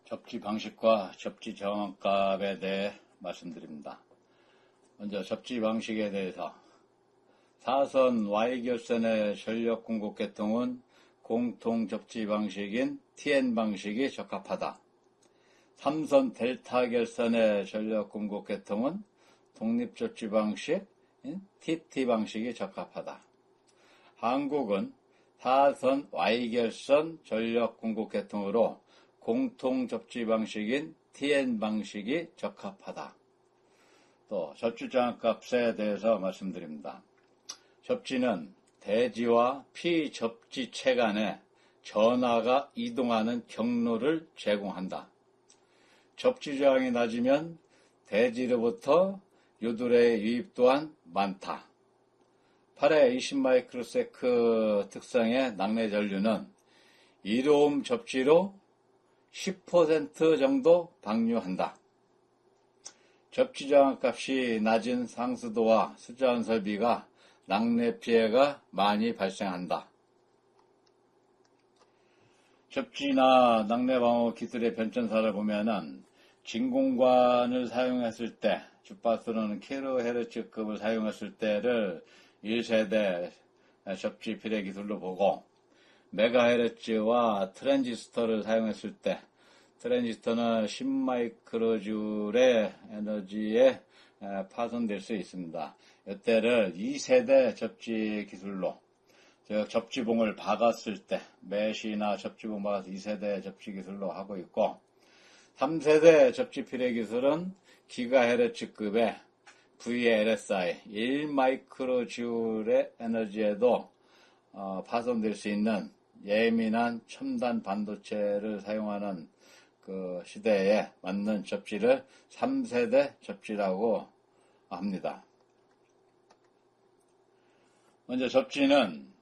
접지 방식과 접지 정확값에 대해 말씀드립니다. 먼저 접지 방식에 대해서 사선 Y결선의 전력 공급 계통은 공통 접지 방식인 TN 방식이 적합하다. 삼선 델타 결선의 전력 공급 계통은 독립 접지 방식인 TT 방식이 적합하다. 한국은 사선 Y결선 전력 공급 계통으로 공통 접지 방식인 TN 방식이 적합하다. 또 접지 정확값에 대해서 말씀드립니다. 접지는 대지와 피접지체 간에 전하가 이동하는 경로를 제공한다. 접지 저항이 낮으면 대지로부터 유도의 유입 또한 많다. 8회 20마이크로세크 특성의 낙뢰 전류는 1옴 접지로 10% 정도 방류한다. 접지 저항값이 낮은 상수도와 수자원 설비가 낙뢰 피해가 많이 발생한다. 접지나 낙뢰 방어 기술의 변천사를 보면은 진공관을 사용했을 때, 주파수로는 kHz급을 사용했을 때를 1세대 접지 피해 기술로 보고, 메가헤르츠와 트랜지스터를 사용했을 때, 트랜지스터는 10마이크로줄의 에너지에 파손될 수 있습니다. 이때를 2세대 접지 기술로, 접지봉을 박았을 때, 메시나 접지봉 박아서 2세대 접지 기술로 하고 있고, 3세대 접지 피해 기술은 기가헤르츠급의 VLSI, 1마이크로줄의 에너지에도 파손될 수 있는 예민한 첨단 반도체를 사용하는 그 시대에 맞는 접지를 3세대 접지라고 합니다. 먼저 접지는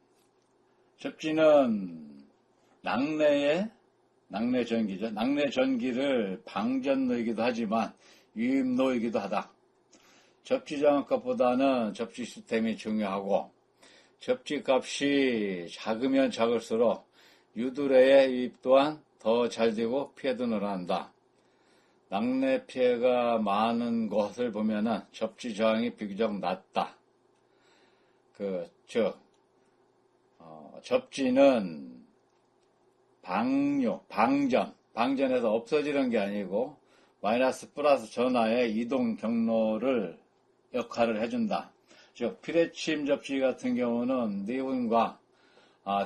낙뢰 전기죠. 낙뢰 전기를 방전로이기도 하지만 유입로이기도 하다. 접지 정확값보다는 접지 시스템이 중요하고, 접지 값이 작으면 작을수록 유도례의 유입 또한 더 잘 되고 피해도 늘어난다. 낙뢰 피해가 많은 곳을 보면은 접지 저항이 비교적 낮다. 접지는 방전에서 없어지는 게 아니고 마이너스 플러스 전하의 이동 경로를 역할을 해준다. 즉 피레침 접지 같은 경우는 니온과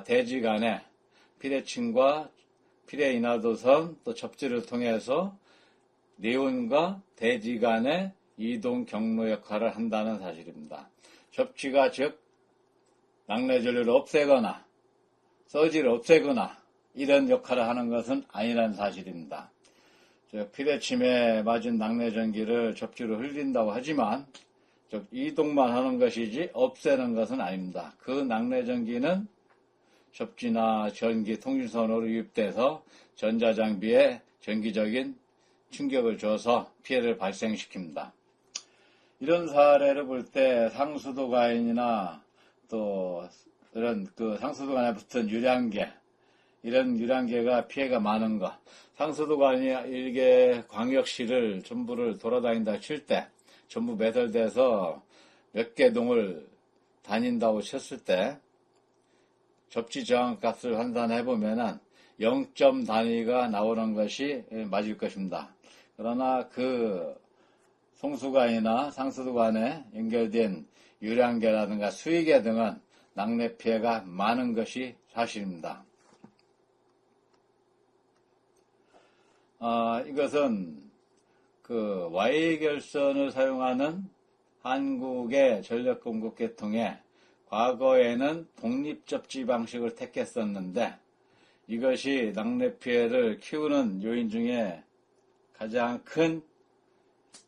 대지 간에 피레침과 피레인하도선 또 접지를 통해서 니온과 대지 간의 이동 경로 역할을 한다는 사실입니다. 접지가 즉 낙뢰 전류를 없애거나 서지를 없애거나 이런 역할을 하는 것은 아니라는 사실입니다. 피레침에 맞은 낙뢰 전기를 접지로 흘린다고 하지만 즉 이동만 하는 것이지 없애는 것은 아닙니다. 그 낙뢰 전기는 접지나 전기 통신선으로 유입돼서 전자장비에 전기적인 충격을 줘서 피해를 발생시킵니다. 이런 사례를 볼 때 상수도관이나 또 이런 상수도관에 붙은 유량계, 이런 유량계가 피해가 많은 것, 상수도관이 일개 광역시를 전부를 돌아다닌다 칠 때, 전부 매설돼서 몇 개 동을 다닌다고 쳤을 때, 접지 저항값을 환산해보면은 0점 단위가 나오는 것이 맞을 것입니다. 그러나 그 송수관이나 상수도관에 연결된 유량계라든가 수위계 등은 낙뢰 피해가 많은 것이 사실입니다. 이것은 그 Y결선을 사용하는 한국의 전력 공급 계통에 과거에는 독립접지 방식을 택했었는데 이것이 낙뢰 피해를 키우는 요인 중에 가장 큰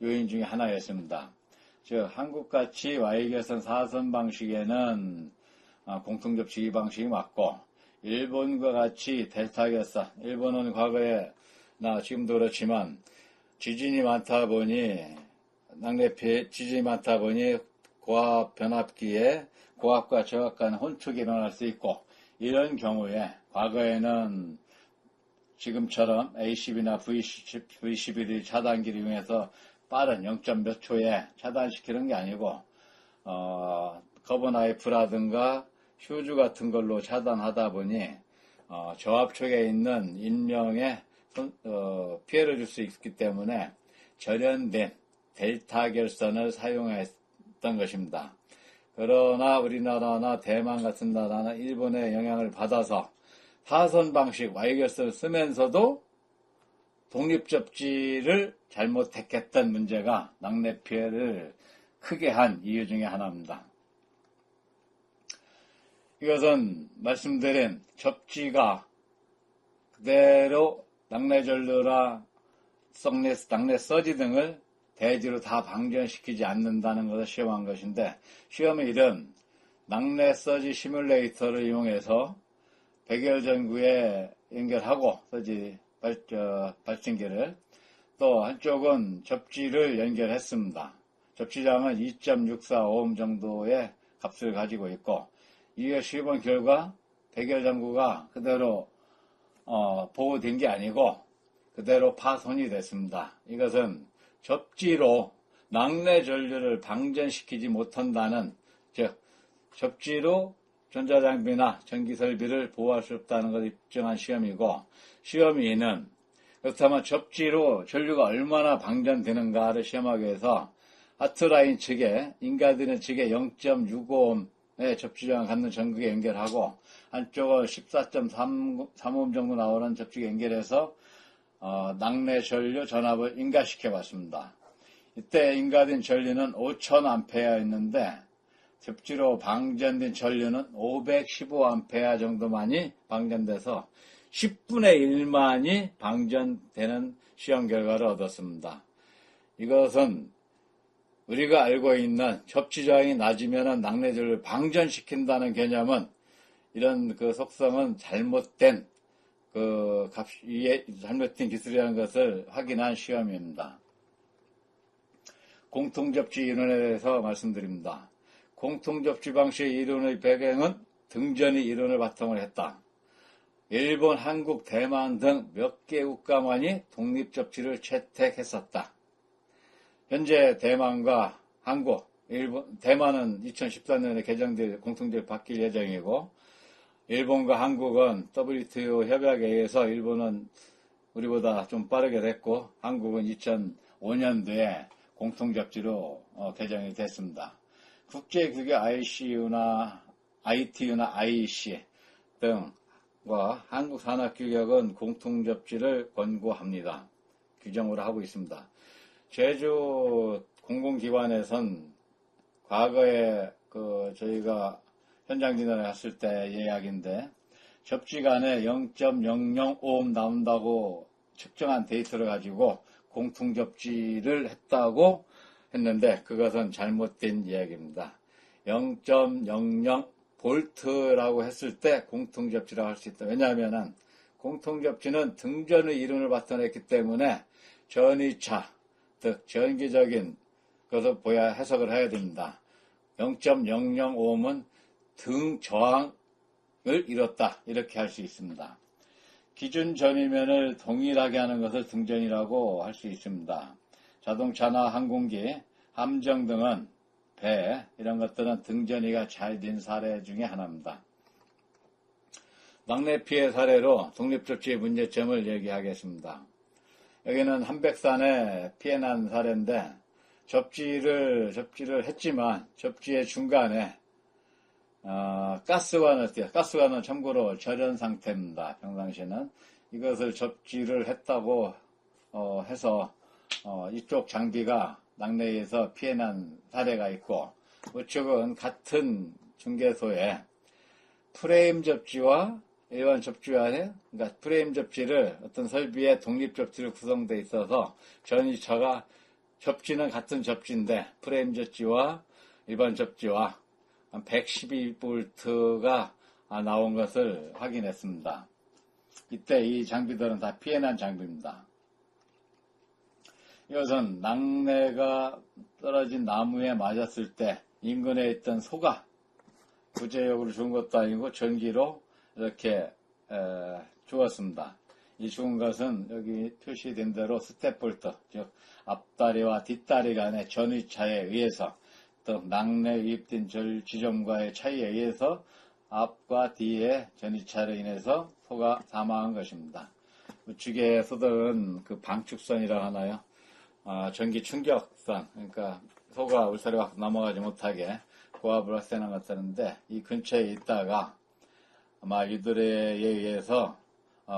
요인 중에 하나였습니다. 즉 한국같이 Y결선 4선 방식에는 공통접지 방식이 맞고, 일본과 같이 델타 결선, 일본은 과거에 지금도 그렇지만 지진이 많다 보니 낙뢰 지진이 많다 보니 고압 변압기에 고압과 저압 간 혼축이 일어날 수 있고, 이런 경우에 과거에는 지금처럼 A10이나 V11이 차단기를 이용해서 빠른 0. 몇 초에 차단시키는 게 아니고 커버나이프라든가 휴즈 같은 걸로 차단하다 보니 저압축에 있는 인명에 피해를 줄 수 있기 때문에 절연된 델타 결선을 사용했던 것입니다. 그러나 우리나라나 대만 같은 나라는 일본의 영향을 받아서 사선 방식 Y결선을 쓰면서도 독립접지를 잘못 택했던 문제가 낙뢰 피해를 크게 한 이유 중에 하나입니다. 이것은 말씀드린 접지가 그대로 낙뢰전류나 낙뢰 서지 등을 대지로 다 방전시키지 않는다는 것을 시험한 것인데, 시험의 일은 낙뢰 서지 시뮬레이터를 이용해서 백열전구에 연결하고 서지 발진기를, 또 한쪽은 접지를 연결했습니다. 접지장은 2.64오hm 정도의 값을 가지고 있고, 이에 시범 결과 백열전구가 그대로 보호된 게 아니고 그대로 파손이 됐습니다. 이것은 접지로 낙뢰 전류를 방전시키지 못한다는, 즉 접지로 전자장비나 전기설비를 보호할 수 없다는 것을 입증한 시험이고, 시험의 이는 그렇다면 접지로 전류가 얼마나 방전되는가를 시험하기 위해서 하트라인 측에, 인가드는 측에 0.65ohm의 접지장을 갖는 전극에 연결하고, 한쪽을 14.3ohm 정도 나오는 접지에 연결해서 낙뢰 전류 전압을 인가시켜 봤습니다. 이때 인가된 전류는 5000A였는데 접지로 방전된 전류는 515A 정도만이 방전돼서 10분의 1만이 방전되는 시험 결과를 얻었습니다. 이것은 우리가 알고 있는 접지저항이 낮으면 낙뢰 전류를 방전시킨다는 개념은, 이런 그 속성은 잘못된 잘못된 기술이라는 것을 확인한 시험입니다. 공통접지 이론에 대해서 말씀드립니다. 공통접지 방식의 이론의 배경은 등전이 이론을 바탕으로 했다. 일본, 한국, 대만 등 몇 개 국가만이 독립접지를 채택했었다. 현재 대만과 한국, 대만은 2014년에 개정될 공통접지 바뀔 예정이고, 일본과 한국은 WTO 협약에 의해서 일본은 우리보다 좀 빠르게 됐고, 한국은 2005년도에 공통접지로 개정이 됐습니다. 국제규격 ITU나 IEC 등과 한국산업규격은 공통접지를 권고합니다. 규정으로 하고 있습니다. 제주 공공기관에선 과거에 저희가 현장 진단을 했을 때 이야기인데, 접지간에 0.00ohm 나온다고 측정한 데이터를 가지고 공통접지를 했다고 했는데, 그것은 잘못된 이야기입니다. 0.00V라고 했을 때 공통접지라고 할 수 있다. 왜냐하면 공통접지는 등전의 이론을 바탕으로 했기 때문에 전위차, 즉 전기적인 것을 해석을 해야 됩니다. 0.00ohm은 등 저항을 이뤘다, 이렇게 할 수 있습니다. 기준 전위면을 동일하게 하는 것을 등전이라고 할 수 있습니다. 자동차나 항공기, 함정 등은 배, 이런 것들은 등전이가 잘 된 사례 중에 하나입니다. 낙뢰 피해 사례로 독립접지의 문제점을 얘기하겠습니다. 여기는 한백산에 피해난 사례인데, 접지를 했지만 접지의 중간에 가스관은 참고로 절연 상태입니다. 평상시에는 이것을 접지를 했다고 해서 이쪽 장비가 낙뢰에서 피해난 사례가 있고, 우측은 같은 중개소에 프레임 접지와 일반 접지 안에, 그러니까 프레임 접지를 어떤 설비에 독립 접지를 구성되어 있어서 전위차가, 접지는 같은 접지인데 프레임 접지와 일반 접지와 112V가 나온 것을 확인했습니다. 이때 이 장비들은 다 피해난 장비입니다. 이것은 낙뢰가 떨어진 나무에 맞았을 때 인근에 있던 소가 구제역으로 죽은 것도 아니고 전기로 이렇게 죽었습니다. 이 죽은 것은 여기 표시된 대로 스텝볼트, 즉 앞다리와 뒷다리 간의 전위차에 의해서 또 낙뢰 유입된 지점과의 차이에 의해서 앞과 뒤에 전위차로 인해서 소가 사망한 것입니다. 우측에 소들은 그 방축선이라고 하나요? 전기 충격선, 그러니까 소가 울타리 밖으로 넘어가지 못하게 고압을 확산한 것 같다는데 이 근처에 있다가 아마 유도리에 의해서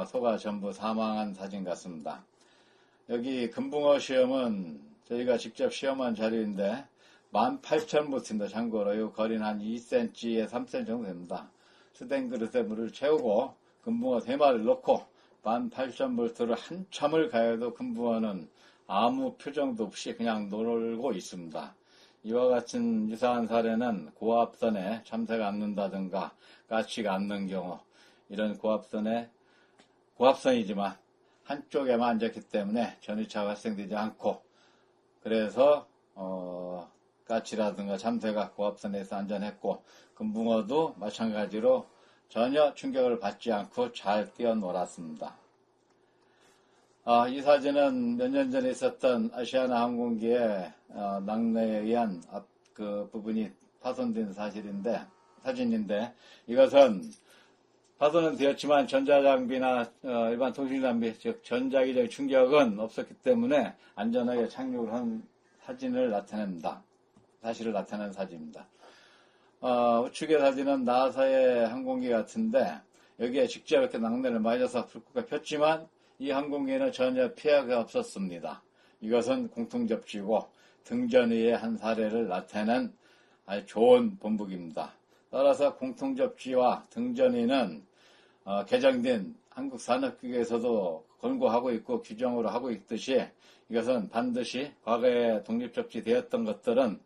소가 전부 사망한 사진 같습니다. 여기 금붕어 시험은 저희가 직접 시험한 자료인데 18,000부트입니다. 참고로 이 거리는 한 2cm에 3cm 정도 됩니다. 수댕 그릇에 물을 채우고 금붕어 3마리를 넣고 18,000볼트를 한참을 가해도 금붕어는 아무 표정도 없이 그냥 놀고 있습니다. 이와 같은 유사한 사례는 고압선에 참새가 앉는다든가 까치가 앉는 경우, 이런 고압선이지만 한쪽에만 앉았기 때문에 전위차가 발생되지 않고, 그래서 까치라든가 참새가 고압선에서 안전했고 금붕어도 마찬가지로 전혀 충격을 받지 않고 잘 뛰어놀았습니다. 이 사진은 몇 년 전에 있었던 아시아나 항공기의 낙뢰에 의한 그 부분이 파손된 사진인데 이것은 파손은 되었지만 전자장비나 일반 통신장비, 즉 전자기적 충격은 없었기 때문에 안전하게 착륙을 한 사실을 나타내는 사진입니다. 우측의 사진은 나사의 항공기 같은데 여기에 직접 이렇게 낙뢰를 맞아서 불꽃가 폈지만 이 항공기에는 전혀 피해가 없었습니다. 이것은 공통접지고 등전위의 한 사례를 나타내는 아주 좋은 본보기입니다. 따라서 공통접지와 등전위는 개정된 한국산업기계에서도 권고하고 있고 규정으로 하고 있듯이 이것은 반드시 과거에 독립접지되었던 것들은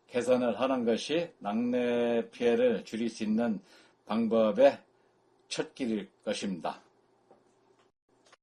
개선을 하는 것이 낙뢰 피해를 줄일 수 있는 방법의 첫 길일 것입니다.